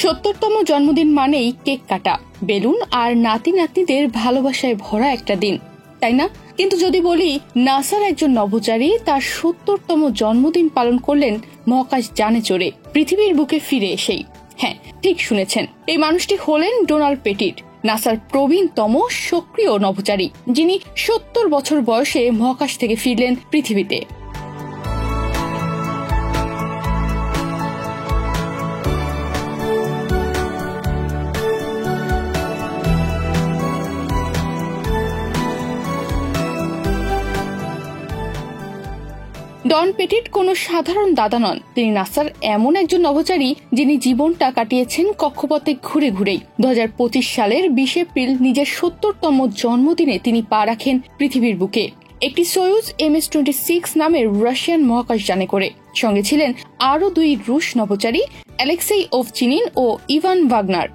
70তম জন্মদিন মানেই কেক কাটা, বেলুন আর নাতি নাতনিদের ভালোবাসায় ভরা একটা দিন, তাই না? কিন্তু যদি বলি নাসার একজন নভোচারী তার 70তম জন্মদিন পালন করলেন মহাকাশ যানে চড়ে, পৃথিবীর বুকে ফিরে এসেই। হ্যাঁ, ঠিক শুনেছেন, এই মানুষটি হলেন ডোনাল্ড পেটিট, নাসার প্রবীণতম সক্রিয় নভোচারী, যিনি 70 বছর বয়সে মহাকাশ থেকে ফিরলেন পৃথিবীতে। ডন পেটিট কোনো সাধারণ দাদা নন, তিনি নাসার এমন একজন নভোচারী যিনি জীবনটা কাটিয়েছেন কক্ষপথে ঘুরে ঘুরেই। 2025 সালের 20 এপ্রিল নিজের 70তম জন্মদিনে তিনি পা রাখেন পৃথিবীর বুকে একটি সোয়ুজ MS-26 নামের রাশিয়ান মহাকাশযানে করে। সঙ্গে ছিলেন আরও 2 রুশ নভোচারী, অ্যালেক্সেই ওভচিনিন ও ইভান ভাগনার।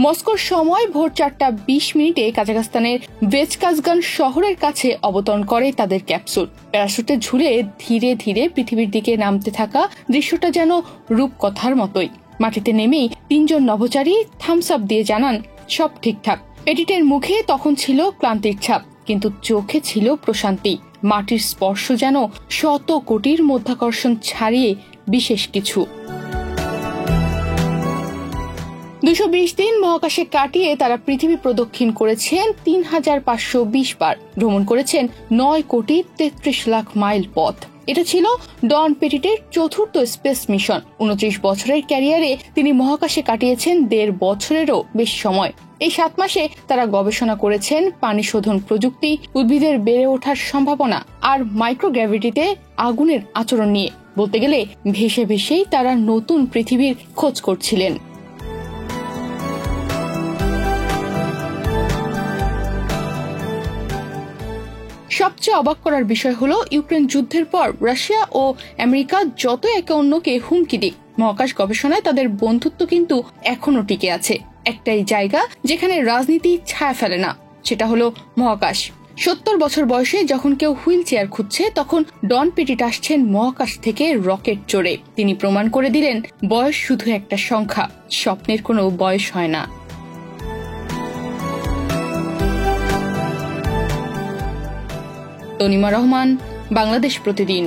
মস্কোর সময় ভোর 4:20 কাজাখস্তানের ভেচকাজগান শহরের কাছে অবতরণ করে তাদের ক্যাপসুল। প্যারাশুটে ঝুলে ধীরে ধীরে পৃথিবীর দিকে নামতে থাকা দৃশ্যটা যেন রূপকথার মতোই। মাটিতে নেমেই 3 জন নভোচারী থামস আপ দিয়ে জানান সব ঠিকঠাক। পেটিটের মুখে তখন ছিল ক্লান্তির ছাপ, কিন্তু চোখে ছিল প্রশান্তি। মাটির স্পর্শ যেন শত কোটির মধ্যাকর্ষণ ছাড়িয়ে বিশেষ কিছু। 220 দিন মহাকাশে কাটিয়ে তারা পৃথিবী প্রদক্ষিণ করেছেন 3520 বার, ভ্রমণ করেছেন 9,33,00,000 মাইল পথ। এটা ছিল ডন পেটিটের 4র্থ স্পেস মিশন। 29 বছরের ক্যারিয়ারে তিনি মহাকাশে কাটিয়েছেন 1.5 বছরেরও বেশি সময়। এই 7 মাসে তারা গবেষণা করেছেন পানি শোধন প্রযুক্তি, উদ্ভিদের বেড়ে ওঠার সম্ভাবনা আর মাইক্রোগ্র্যাভিটিতে আগুনের আচরণ নিয়ে। বলতে গেলে ভেসে ভেসেই তারা নতুন পৃথিবীর খোঁজ করছিলেন। সবচেয়ে অবাক করার বিষয় হলো, ইউক্রেন যুদ্ধের পর রাশিয়া ও আমেরিকা যত একে অন্যকে হুমকি দিক, মহাকাশ গবেষণায় তাদের বন্ধুত্ব কিন্তু এখনো টিকে আছে। একটাই জায়গা যেখানে রাজনীতি ছায়া ফেলে না, সেটা হলো মহাকাশ। 70 বছর বয়সে যখন কেউ হুইল চেয়ার খুঁজছে, তখন ডন পেটিট আসছেন মহাকাশ থেকে রকেট চড়ে। তিনি প্রমাণ করে দিলেন বয়স শুধু একটা সংখ্যা, স্বপ্নের কোনো বয়স হয় না। তনিমা রহমান, বাংলাদেশ প্রতিদিন।